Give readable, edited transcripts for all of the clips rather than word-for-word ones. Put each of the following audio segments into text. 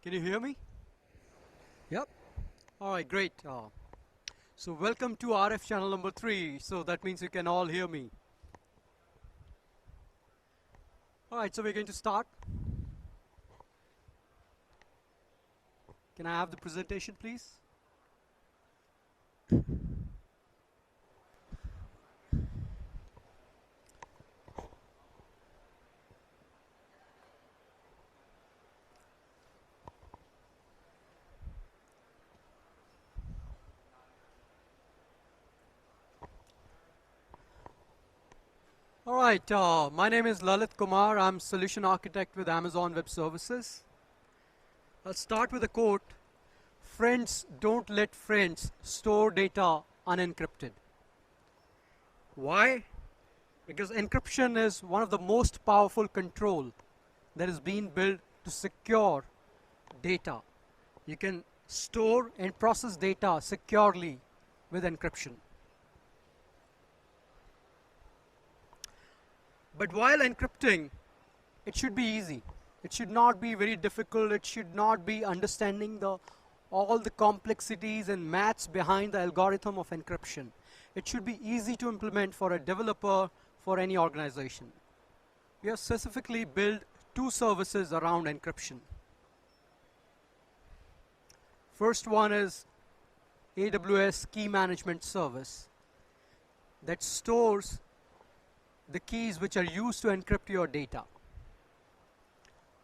Can you hear me? Yep. All right, great. So welcome to RF channel number 3. So that means you can all hear me. All right, so we're going to start. Can I have the presentation, please? All right, my name is Lalit Kumar. I'm Solution Architect with Amazon Web Services. I'll start with a quote. Friends don't let friends store data unencrypted. Why? Because encryption is one of the most powerful control that is being built to secure data. You can store and process data securely with encryption. But while encrypting, it should be easy. It should not be very difficult. It should not be understanding all the complexities and maths behind the algorithm of encryption. It should be easy to implement for a developer, for any organization. We have specifically built 2 services around encryption. First one is AWS Key Management Service that stores the keys which are used to encrypt your data.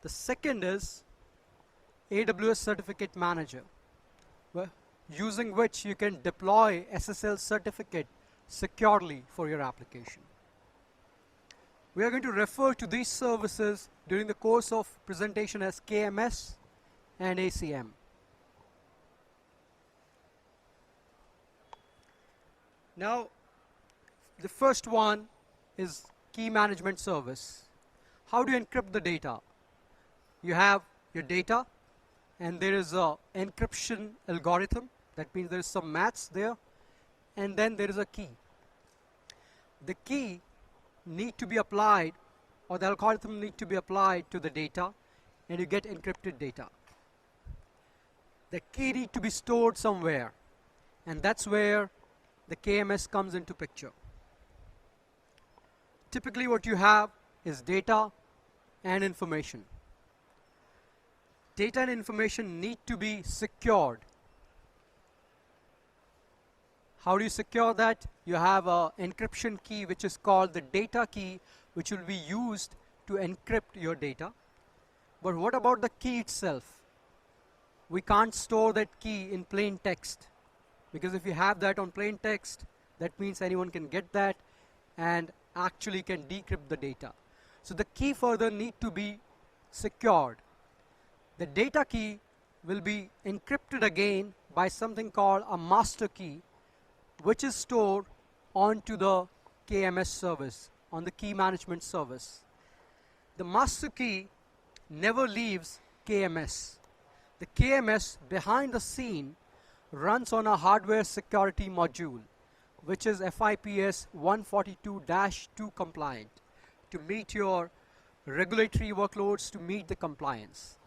The second is AWS Certificate Manager, using which you can deploy SSL certificate securely for your application. We are going to refer to these services during the course of presentation as KMS and ACM. Now, the first one is Key Management Service. How do you encrypt the data? You have your data, and there is an encryption algorithm. That means there is some maths there, and then there is a key. The key need to be applied, or the algorithm need to be applied to the data, and you get encrypted data. The key need to be stored somewhere, and that's where the KMS comes into picture. Typically what you have is data and information. Data and information need to be secured. How do you secure that? You have an encryption key which is called the data key, which will be used to encrypt your data. But what about the key itself? We can't store that key in plain text, because if you have that on plain text, that means anyone can get that and actually can decrypt the data. So the key further need to be secured. The data key will be encrypted again by something called a master key, which is stored onto the KMS service, on the key management service. The master key never leaves KMS. The KMS behind the scene runs on a hardware security module, which is FIPS 142-2 compliant, to meet your regulatory workloads, to meet the compliance.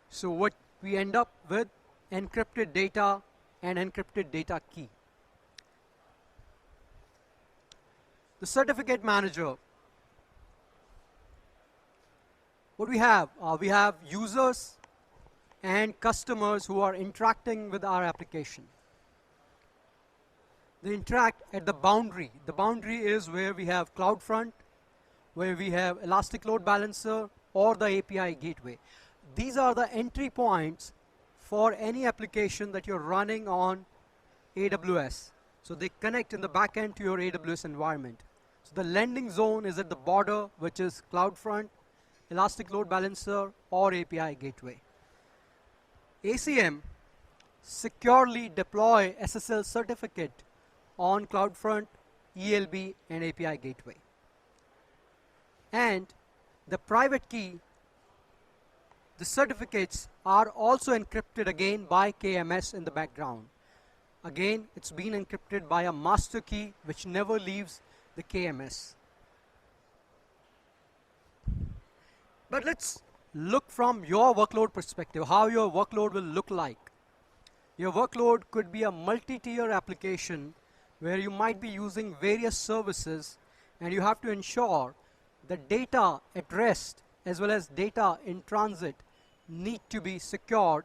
So what we end up with, encrypted data and encrypted data key. The certificate manager. What we have users and customers who are interacting with our application. They interact at the boundary. The boundary is where we have CloudFront, where we have Elastic Load Balancer, or the API gateway. These are the entry points for any application that you're running on AWS. So they connect in the back end to your AWS environment. So the landing zone is at the border, which is CloudFront, Elastic Load Balancer, or API gateway. ACM securely deploy SSL certificate on CloudFront, ELB, and API gateway. And the private key, the certificates are also encrypted again by KMS in the background. Again, it's been encrypted by a master key which never leaves the KMS. But let's look from your workload perspective, how your workload will look like. Your workload could be a multi-tier application where you might be using various services, and you have to ensure the data at rest as well as data in transit need to be secured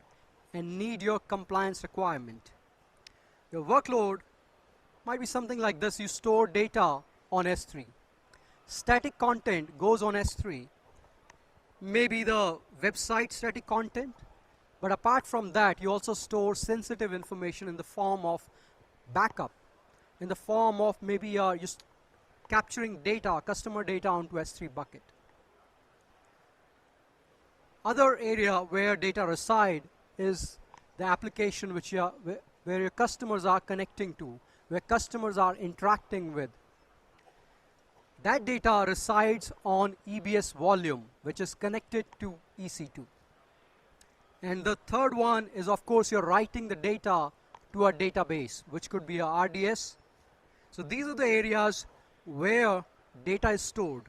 and need your compliance requirement. Your workload might be something like this. You store data on S3. Static content goes on S3. Maybe the website static content. But apart from that, you also store sensitive information in the form of backup, in the form of maybe just capturing data, customer data onto S3 bucket. Other area where data reside is the application where your customers are connecting to, where customers are interacting with. That data resides on EBS volume, which is connected to EC2. And the third one is, of course, you're writing the data to a database, which could be a RDS. So these are the areas where data is stored.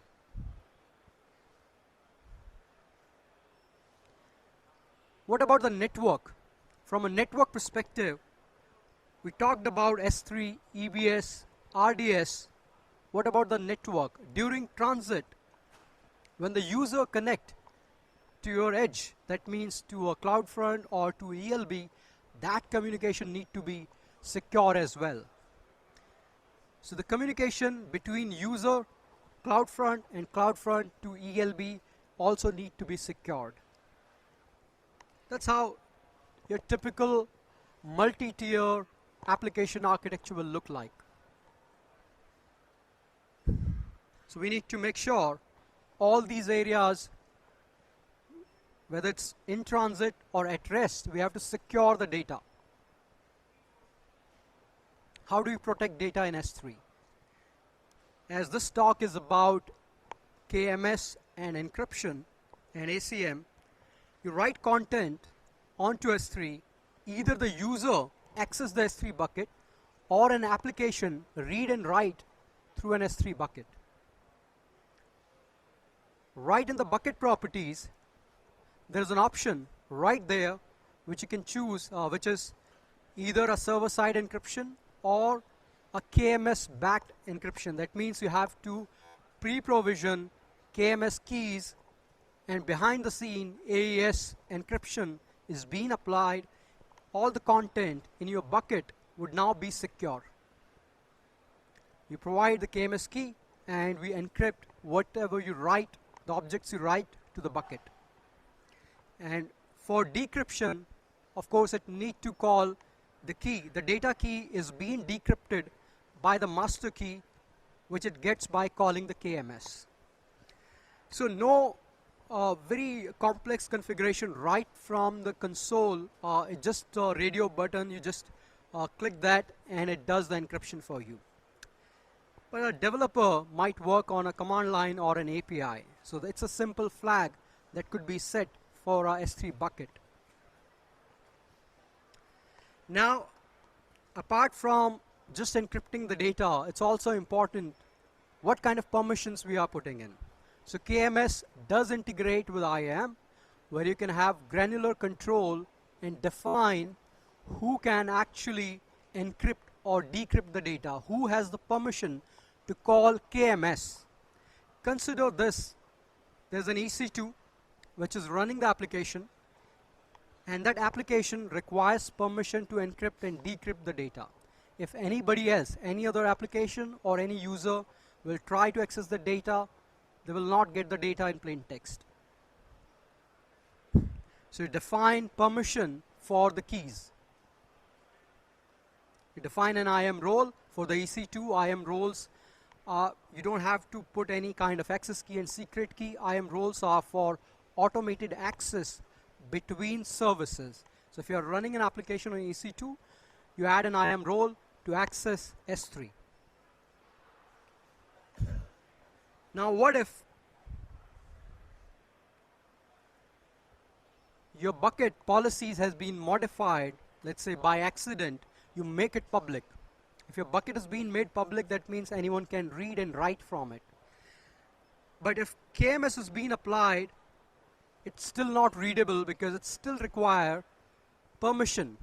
What about the network? From a network perspective, we talked about S3, EBS, RDS. What about the network? During transit, when the user connect to your edge, that means to a CloudFront or to ELB, that communication need to be secure as well. So the communication between user, CloudFront, and CloudFront to ELB also need to be secured. That's how your typical multi-tier application architecture will look like. So we need to make sure all these areas, whether it's in transit or at rest, we have to secure the data. How do you protect data in S3? As this talk is about KMS and encryption and ACM, you write content onto S3, either the user access the S3 bucket or an application read and write through an S3 bucket. Right in the bucket properties, there's an option right there which you can choose, which is either a server-side encryption or a KMS-backed encryption. That means you have to pre-provision KMS keys, and behind the scene AES encryption is being applied. All the content in your bucket would now be secure. You provide the KMS key and we encrypt whatever you write, the objects you write to the bucket. And for decryption, of course, it need to call the key. The data key is being decrypted by the master key, which it gets by calling the KMS. So no very complex configuration right from the console. It's just a radio button. You just click that and it does the encryption for you. But a developer might work on a command line or an API. So it's a simple flag that could be set for our S3 bucket. Now, apart from just encrypting the data, it's also important what kind of permissions we are putting in. So KMS does integrate with IAM, where you can have granular control and define who can actually encrypt or decrypt the data, who has the permission to call KMS. Consider this. There's an EC2 which is running the application, and that application requires permission to encrypt and decrypt the data. If anybody else, any other application or any user will try to access the data, they will not get the data in plain text. So you define permission for the keys. You define an IAM role for the EC2. IAM roles, you don't have to put any kind of access key and secret key. IAM roles are for automated access between services. So if you are running an application on EC2, you add an IAM role to access S3. Now what if your bucket policies has been modified, let's say by accident, you make it public. If your bucket has been made public, that means anyone can read and write from it. But if KMS has been applied it's still not readable because it still requires permission.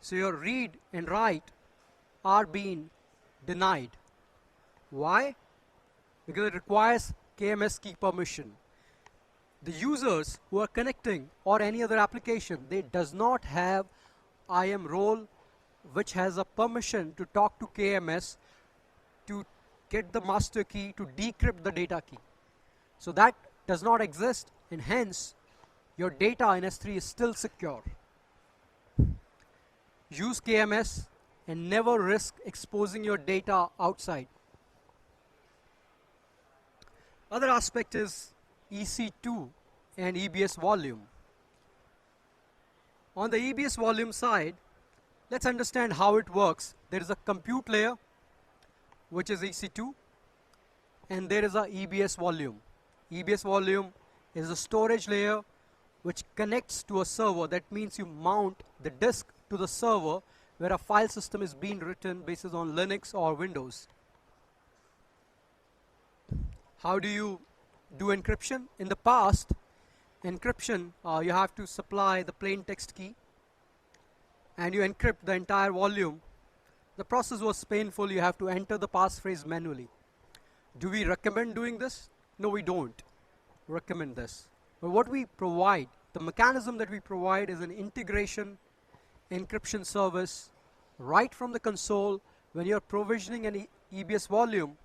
So your read and write are being denied. Why? Because it requires KMS key permission. The users who are connecting or any other application, they does not have IAM role which has a permission to talk to KMS to get the master key to decrypt the data key. So that does not exist, and hence your data in S3 is still secure. Use KMS and never risk exposing your data outside. Other aspect is EC2 and EBS volume. On the EBS volume side, let's understand how it works. There is a compute layer, which is EC2, and there is a EBS volume. EBS volume is a storage layer which connects to a server. That means you mount the disk to the server where a file system is being written based on Linux or Windows. How do you do encryption? In the past, encryption, you have to supply the plain text key and you encrypt the entire volume. The process was painful. You have to enter the passphrase manually. Do we recommend doing this? No, we don't recommend this. But what we provide, the mechanism that we provide is an integration encryption service right from the console when you're provisioning an EBS volume.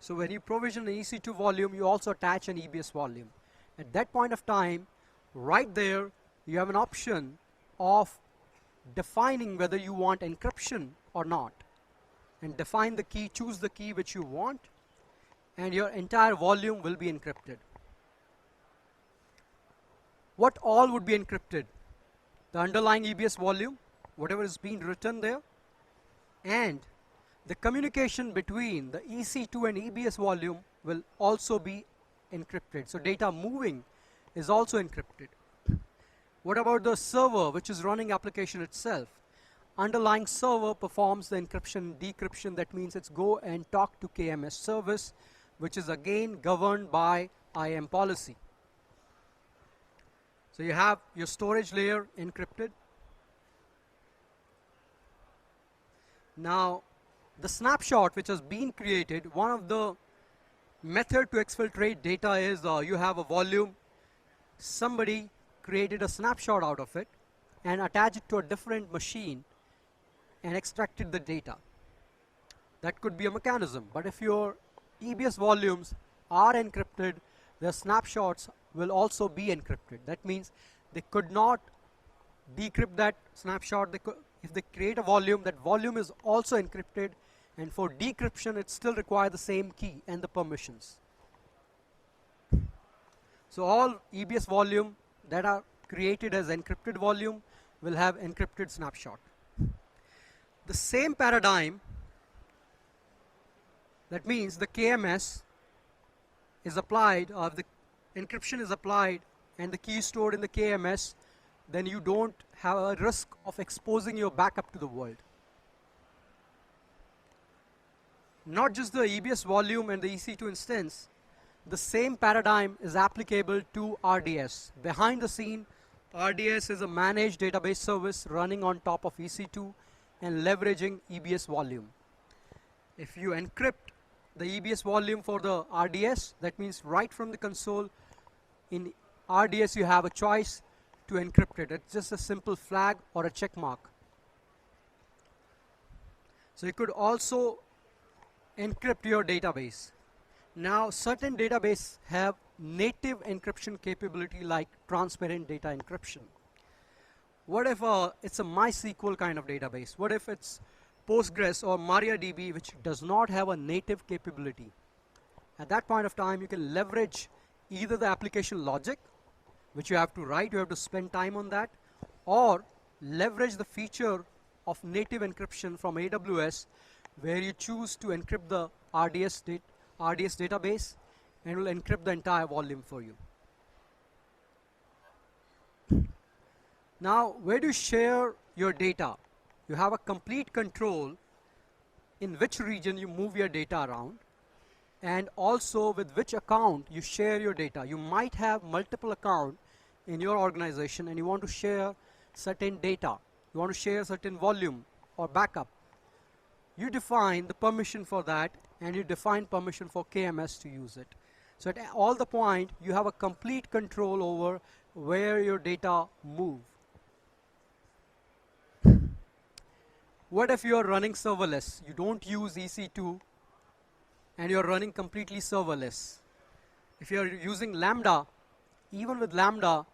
So when you provision an EC2 volume, you also attach an EBS volume. At that point of time, right there, you have an option of defining whether you want encryption or not. And define the key, choose the key which you want, and your entire volume will be encrypted. What all would be encrypted? The underlying EBS volume, whatever is being written there, and the communication between the EC2 and EBS volume will also be encrypted. So data moving is also encrypted. What about the server which is running application itself? Underlying server performs the encryption, decryption. That means it's go and talk to KMS service, which is again governed by IAM policy. So you have your storage layer encrypted. Now, the snapshot which has been created, one of the method to exfiltrate data is you have a volume, somebody created a snapshot out of it and attached it to a different machine and extracted the data. That could be a mechanism, but if your EBS volumes are encrypted, the snapshots will also be encrypted. That means they could not decrypt that snapshot. If they create a volume, that volume is also encrypted, and for decryption it still requires the same key and the permissions. So all EBS volume that are created as encrypted volume will have encrypted snapshot. The same paradigm, that means the KMS is applied, or the encryption is applied and the key is stored in the KMS, then you don't have a risk of exposing your backup to the world. Not just the EBS volume and the EC2 instance, the same paradigm is applicable to RDS. Behind the scene, RDS is a managed database service running on top of EC2 and leveraging EBS volume. If you encrypt the EBS volume for the RDS, that means right from the console, in RDS you have a choice to encrypt it. It's just a simple flag or a check mark. So you could also encrypt your database. Now certain databases have native encryption capability like transparent data encryption. What if it's a MySQL kind of database? What if it's Postgres or MariaDB which does not have a native capability? At that point of time you can leverage either the application logic which you have to write, you have to spend time on that, or leverage the feature of native encryption from AWS where you choose to encrypt the RDS database and will encrypt the entire volume for you. Now, where do you share your data? You have a complete control in which region you move your data around, and also with which account you share your data. You might have multiple accounts in your organization and you want to share certain data. You want to share certain volume or backup. You define the permission for that, and you define permission for KMS to use it. So at all the point, you have a complete control over where your data move. What if you are running serverless? You don't use EC2 and you're running completely serverless. If you're using Lambda, even with Lambda,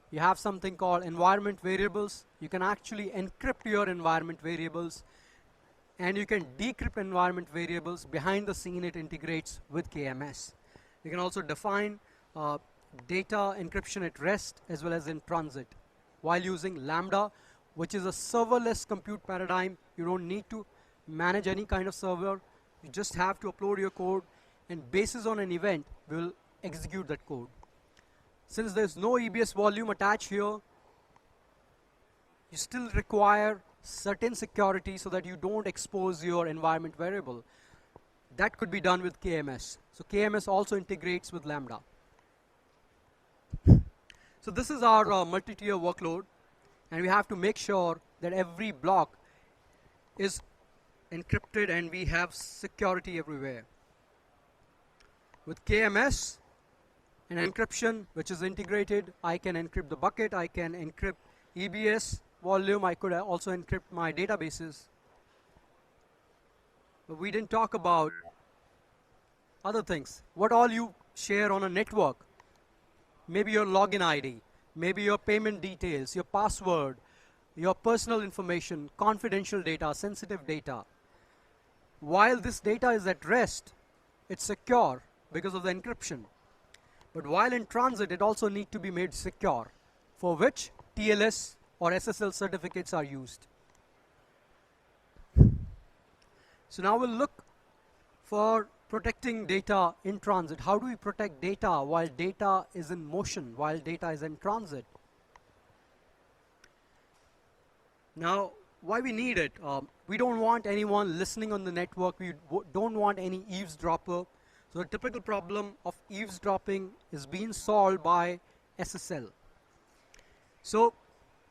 you have something called environment variables. You can actually encrypt your environment variables, and you can decrypt environment variables. Behind the scene, it integrates with KMS. You can also define data encryption at rest as well as in transit. While using Lambda, which is a serverless compute paradigm, you don't need to manage any kind of server. You just have to upload your code, and basis on an event, we will execute that code. Since there's no EBS volume attached here, you still require certain security so that you don't expose your environment variable. That could be done with KMS. So KMS also integrates with Lambda. So this is our multi-tier workload, and we have to make sure that every block is encrypted and we have security everywhere. With KMS and encryption, which is integrated, I can encrypt the bucket, I can encrypt EBS volume, I could also encrypt my databases. But we didn't talk about other things. What all you share on a network? Maybe your login ID, maybe your payment details, your password, your personal information, confidential data, sensitive data. While this data is at rest, it's secure because of the encryption. But while in transit, it also needs to be made secure, for which TLS or SSL certificates are used. So now we'll look for protecting data in transit. How do we protect data while data is in motion, while data is in transit? Now, why we need it? We don't want anyone listening on the network. We don't want any eavesdropper. So the typical problem of eavesdropping is being solved by SSL. So,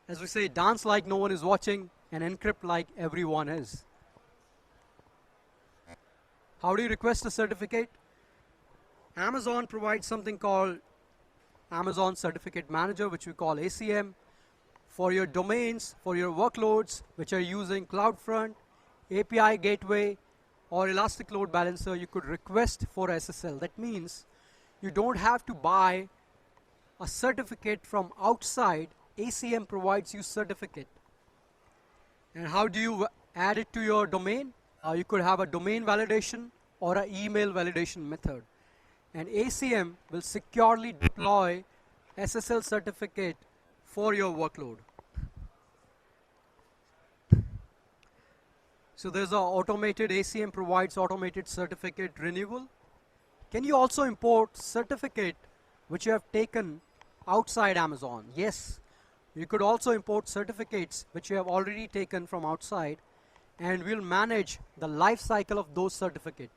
as we say, dance like no one is watching and encrypt like everyone is. How do you request a certificate? Amazon provides something called Amazon Certificate Manager, which we call ACM. For your domains, for your workloads, which are using CloudFront, API Gateway, or Elastic Load Balancer, you could request for SSL. That means you don't have to buy a certificate from outside. ACM provides you certificate. And how do you add it to your domain? You could have a domain validation or an email validation method. And ACM will securely deploy SSL certificate for your workload. So there's an automated ACM provides automated certificate renewal. Can you also import certificate which you have taken outside Amazon? Yes. You could also import certificates which you have already taken from outside, and we'll manage the life cycle of those certificates.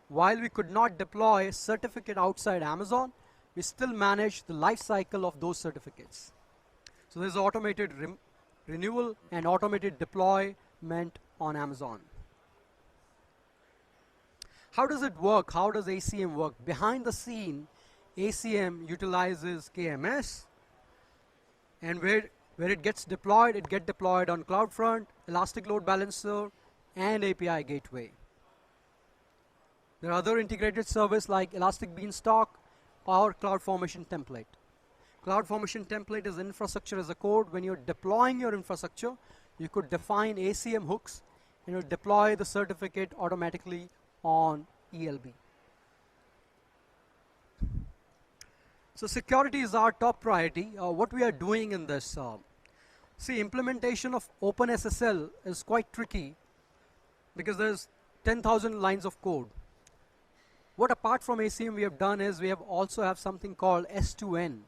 While we could not deploy certificate outside Amazon, we still manage the life cycle of those certificates. So there's automated renewal and automated deployment on Amazon. How does it work? How does ACM work? Behind the scene, ACM utilizes KMS, and where it gets deployed on CloudFront, Elastic Load Balancer, and API Gateway. There are other integrated services like Elastic Beanstalk or CloudFormation Template. CloudFormation Template is infrastructure as a code. When you're deploying your infrastructure, you could define ACM hooks and you deploy the certificate automatically on ELB. So security is our top priority. What we are doing in this, see, implementation of OpenSSL is quite tricky because there's 10,000 lines of code. What apart from ACM we have done is we have also have something called S2N.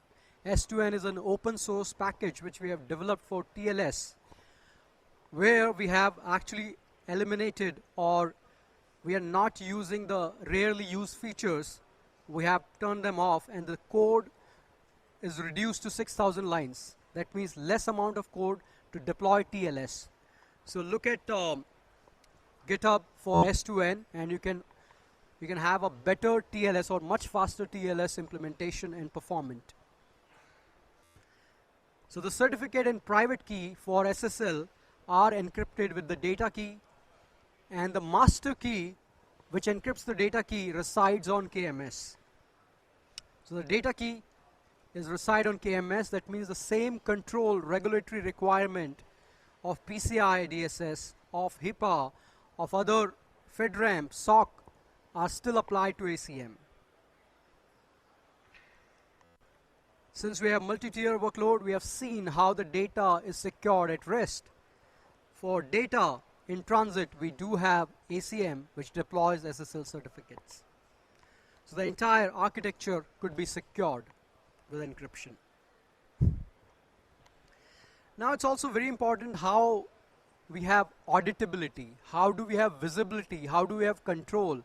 S2N is an open source package which we have developed for TLS, where we have actually eliminated or we are not using the rarely used features. We have turned them off, and the code is reduced to 6,000 lines. That means less amount of code to deploy TLS. So look at GitHub for S2N, and you can have a better TLS or much faster TLS implementation and performant. So the certificate and private key for SSL are encrypted with the data key, and the master key, which encrypts the data key, resides on KMS. So the data key is reside on KMS. That means the same control regulatory requirement of PCI DSS, of HIPAA, of other FedRAMP, SOC are still applied to ACM. Since we have multi-tier workload, we have seen how the data is secured at rest. For data in transit, we do have ACM, which deploys SSL certificates. So the entire architecture could be secured with encryption. Now it's also very important how we have auditability. How do we have visibility? How do we have control?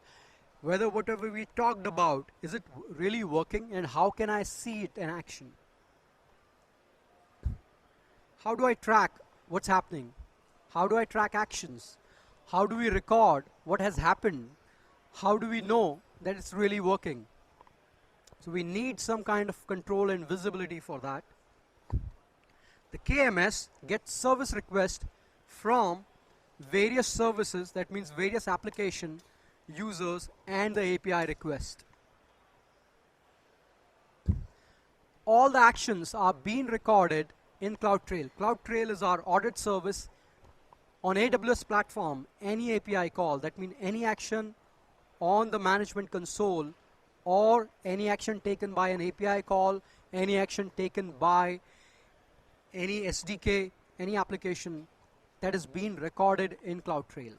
Whether whatever we talked about, is it really working, and how can I see it in action? How do I track what's happening? How do I track actions? How do we record what has happened? How do we know that it's really working? So we need some kind of control and visibility for that. The KMS gets service requests from various services, that means various application users and the API request. All the actions are being recorded in CloudTrail. CloudTrail is our audit service. On AWS platform, any API call, that means any action on the management console, or any action taken by an API call, any action taken by any SDK, any application, that is being recorded in CloudTrail.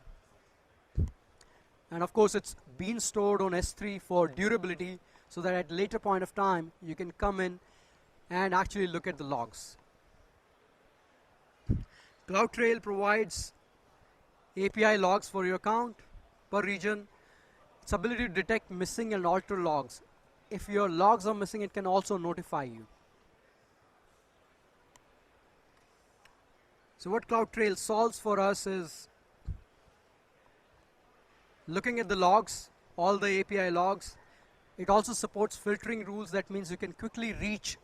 And of course, it's been stored on S3 for durability, so that at a later point of time, you can come in and actually look at the logs. CloudTrail provides API logs for your account per region. Its ability to detect missing and alter logs. If your logs are missing, it can also notify you. So what CloudTrail solves for us is looking at the logs, all the API logs. It also supports filtering rules. That means you can quickly reach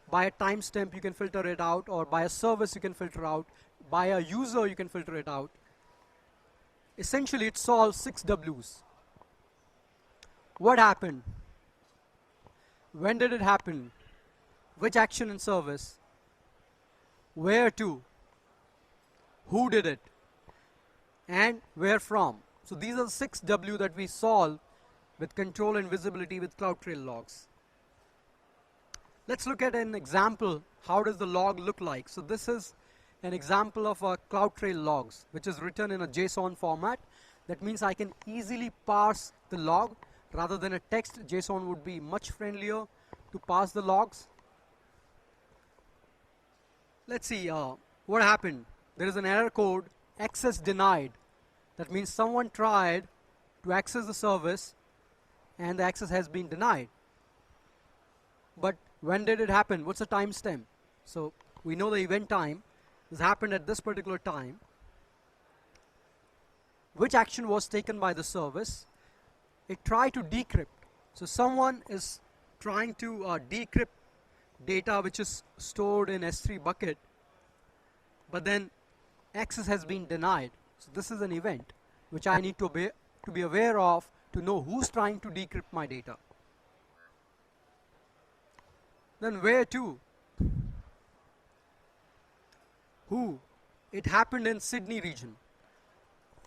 by a timestamp, you can filter it out, or by a service you can filter out, by a user you can filter it out. Essentially, it solves 6 Ws. What happened? When did it happen? Which action and service? Where to? Who did it? And where from? So these are the 6 W that we solve with control and visibility with CloudTrail logs. Let's look at an example. How does the log look like? So this is an example of a CloudTrail logs, which is written in a JSON format. That means I can easily parse the log. Rather than a text, JSON would be much friendlier to parse the logs. Let's see what happened. There is an error code, access denied. That means someone tried to access the service and the access has been denied. But when did it happen? What's the timestamp? So we know the event time. This happened at this particular time. Which action was taken by the service? It tried to decrypt. So someone is trying to decrypt data which is stored in S3 bucket, but then access has been denied. So this is an event which I need to be aware of to know who's trying to decrypt my data. Then where to? Who? It happened in Sydney region.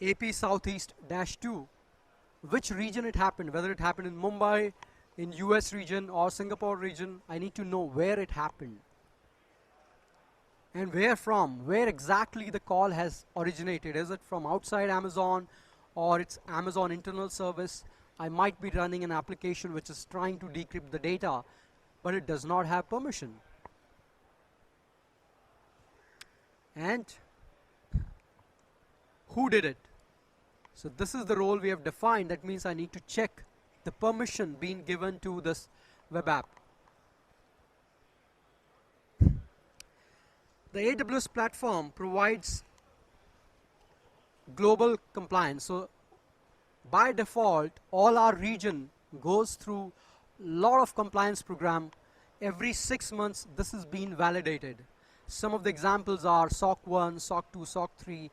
AP Southeast -2. Which region it happened, whether it happened in Mumbai, in US region or Singapore region, I need to know where it happened. And where from, where exactly the call has originated. Is it from outside Amazon or it's Amazon internal service? I might be running an application which is trying to decrypt the data, but it does not have permission. And who did it? So this is the role we have defined. That means I need to check the permission being given to this web app. The AWS platform provides global compliance. So by default, all our region goes through a lot of compliance program. Every 6 months, this is being validated. Some of the examples are SOC 1, SOC 2, SOC 3,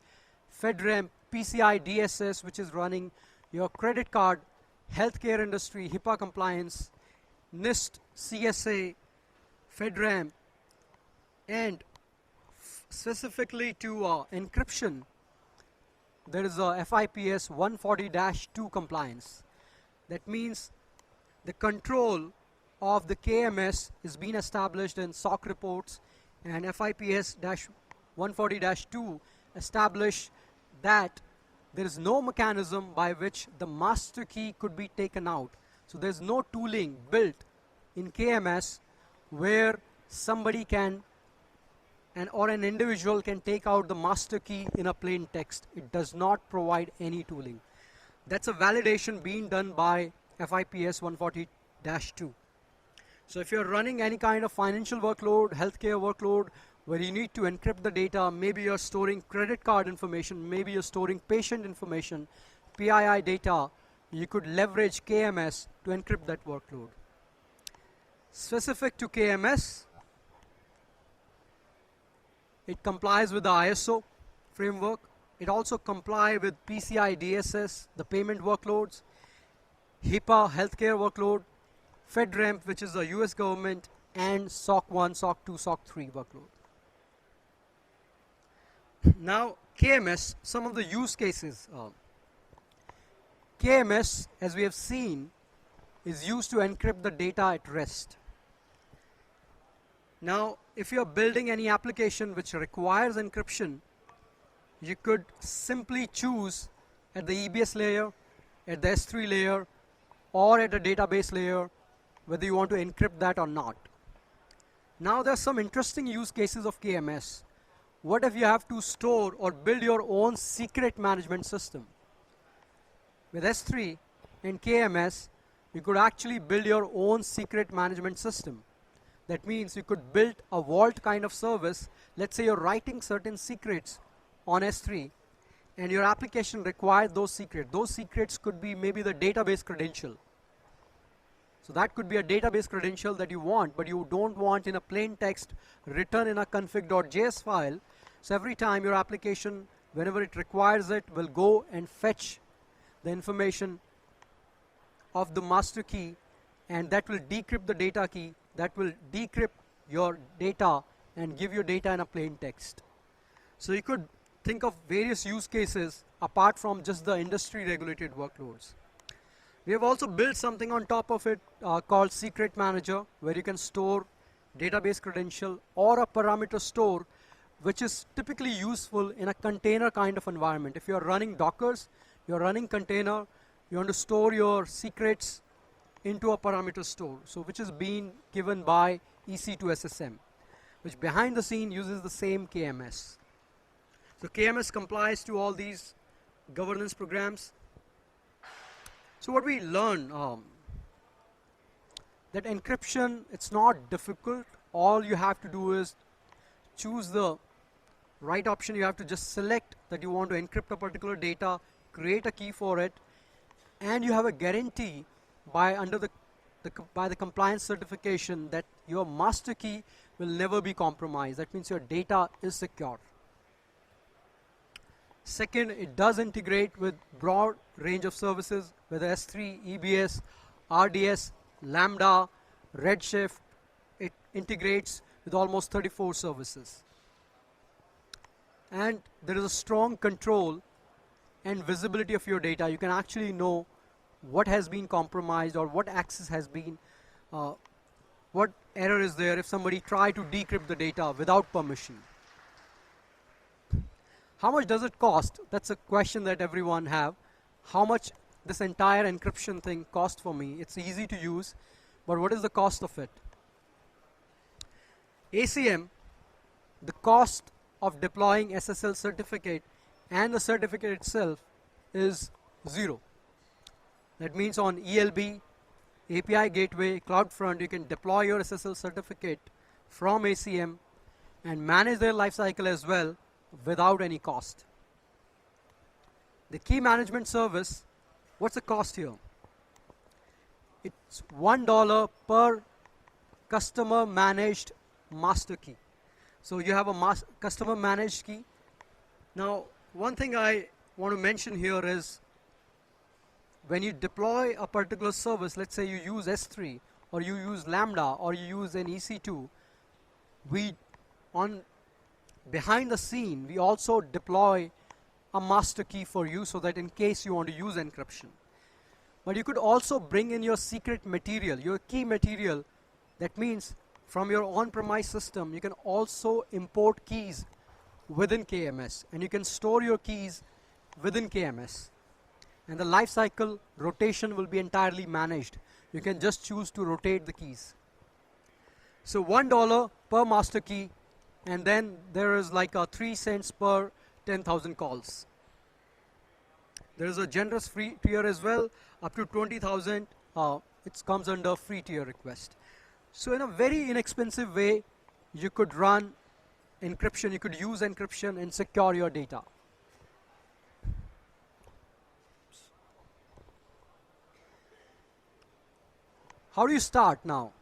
FedRAMP, PCI DSS, which is running your credit card, healthcare industry, HIPAA compliance, NIST, CSA, FedRAMP, and specifically to encryption, there is a FIPS 140-2 compliance. That means the control of the KMS is being established in SOC reports, and FIPS 140-2 establish that there is no mechanism by which the master key could be taken out. So there's no tooling built in KMS where somebody can or an individual can take out the master key in a plain text. It does not provide any tooling. That's a validation being done by FIPS 140-2. So if you're running any kind of financial workload, healthcare workload, where you need to encrypt the data, maybe you're storing credit card information, maybe you're storing patient information, PII data, you could leverage KMS to encrypt that workload. Specific to KMS, it complies with the ISO framework. It also complies with PCI DSS, the payment workloads, HIPAA, healthcare workload, FedRAMP, which is the US government, and SOC 1, SOC 2, SOC 3 workload. Now, KMS, some of the use cases. KMS, as we have seen, is used to encrypt the data at rest. Now, if you're building any application which requires encryption, you could simply choose at the EBS layer, at the S3 layer, or at a database layer, whether you want to encrypt that or not. Now, there are some interesting use cases of KMS. What if you have to store or build your own secret management system? With S3 and KMS, you could actually build your own secret management system. That means you could build a vault kind of service. Let's say you're writing certain secrets on S3, and your application requires those secrets. Those secrets could be maybe the database credential. So that could be a database credential that you want, but you don't want in a plain text written in a config.js file. So every time your application, whenever it requires it, will go and fetch the information of the master key, and that will decrypt the data key, that will decrypt your data and give you data in a plain text. So you could think of various use cases apart from just the industry regulated workloads. We have also built something on top of it called Secret Manager, where you can store database credential or a parameter store, which is typically useful in a container kind of environment. If you're running Dockers, you're running container, you want to store your secrets into a parameter store, so which is being given by EC2 SSM, which behind the scene uses the same KMS. So KMS complies to all these governance programs. So what we learn, that encryption, it's not difficult. All you have to do is choose the right option. You have to just select that you want to encrypt a particular data, create a key for it, and you have a guarantee by the compliance certification that your master key will never be compromised. That means your data is secure. Second, it does integrate with broad range of services, whether S3, EBS, RDS, Lambda, Redshift. It integrates with almost 34 services. And there is a strong control and visibility of your data. You can actually know what has been compromised or what access has been, what error is there if somebody tried to decrypt the data without permission. How much does it cost? That's a question that everyone have. How much this entire encryption thing cost for me? It's easy to use, but what is the cost of it? ACM, the cost of deploying SSL certificate and the certificate itself is 0. That means on ELB, API Gateway, CloudFront, you can deploy your SSL certificate from ACM and manage their lifecycle as well without any cost. The key management service, what's the cost here? It's $1 per customer managed master key. So you have a customer managed key. Now, one thing I want to mention here is when you deploy a particular service, let's say you use S3 or you use Lambda or you use an EC2, behind the scene, we also deploy a master key for you so that in case you want to use encryption. But you could also bring in your secret material, your key material. That means from your on-premise system, you can also import keys within KMS, and you can store your keys within KMS. And the lifecycle rotation will be entirely managed. You can just choose to rotate the keys. So $1 per master key, and then there is like a 3 cents per 10,000 calls. There is a generous free tier as well, up to 20,000. It comes under free tier request. So in a very inexpensive way, you could run encryption, you could use encryption and secure your data. How do you start now?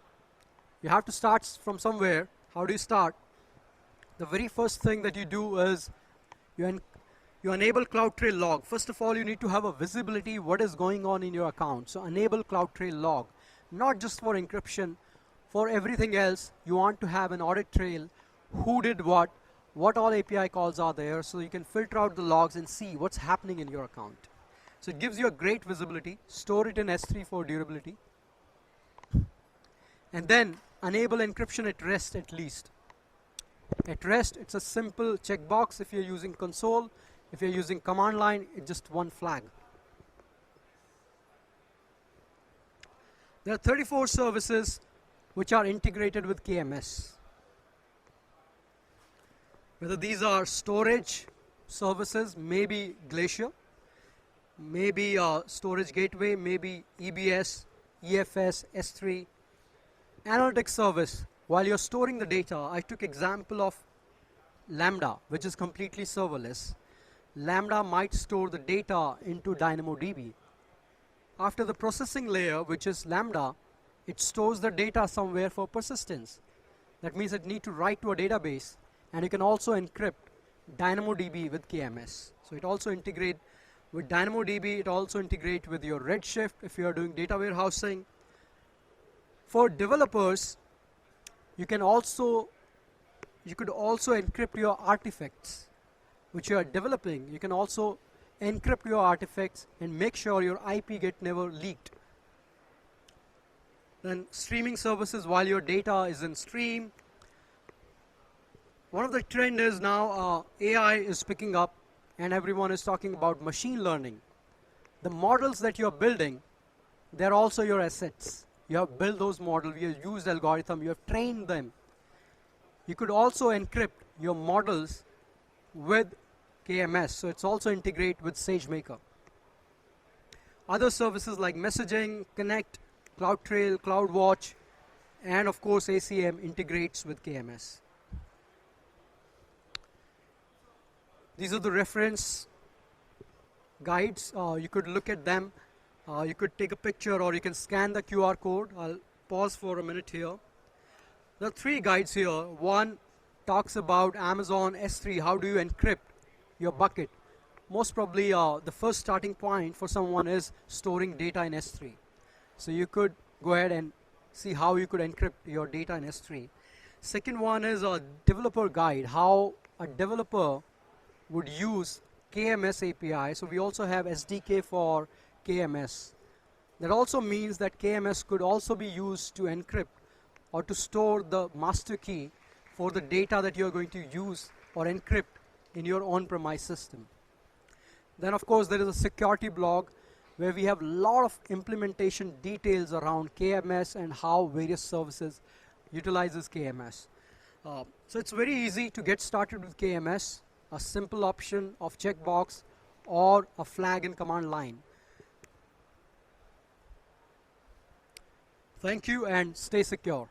You have to start from somewhere. How do you start? The very first thing that you do is you enable CloudTrail log. First of all, you need to have a visibility what is going on in your account. So enable CloudTrail log, not just for encryption. For everything else, you want to have an audit trail, who did what all API calls are there, so you can filter out the logs and see what's happening in your account. So it gives you a great visibility. Store it in S3 for durability. And then enable encryption at rest at least. At rest, it's a simple checkbox. If you're using console, if you're using command line, it's just one flag. There are 34 services which are integrated with KMS. Whether these are storage services, maybe Glacier, maybe storage gateway, maybe EBS, EFS, S3, analytics service. While you're storing the data, I took example of Lambda, which is completely serverless. Lambda might store the data into DynamoDB. After the processing layer, which is Lambda, it stores the data somewhere for persistence. That means it needs to write to a database, and you can also encrypt DynamoDB with KMS. So it also integrates with DynamoDB. It also integrates with your Redshift if you are doing data warehousing. For developers, you could also encrypt your artifacts which you are developing. You can also encrypt your artifacts and make sure your IP get never leaked. Then streaming services while your data is in stream. One of the trend is now AI is picking up and everyone is talking about machine learning. The models that you're building, they're also your assets. You have built those models, you have used algorithm, you have trained them. You could also encrypt your models with KMS, so it's also integrate with SageMaker. Other services like messaging, Connect, CloudTrail, CloudWatch, and of course ACM integrates with KMS. These are the reference guides. You could look at them. You could take a picture or you can scan the QR code. I'll pause for a minute here. There are 3 guides here. One talks about Amazon S3. How do you encrypt your bucket? Most probably the first starting point for someone is storing data in S3. So you could go ahead and see how you could encrypt your data in S3. Second one is a developer guide, how a developer would use KMS API. So we also have SDK for KMS. That also means that KMS could also be used to encrypt or to store the master key for the data that you're going to use or encrypt in your on-premise system. Then of course there is a security blog where we have a lot of implementation details around KMS and how various services utilizes KMS. So it's very easy to get started with KMS, a simple option of checkbox or a flag in command line. Thank you and stay secure.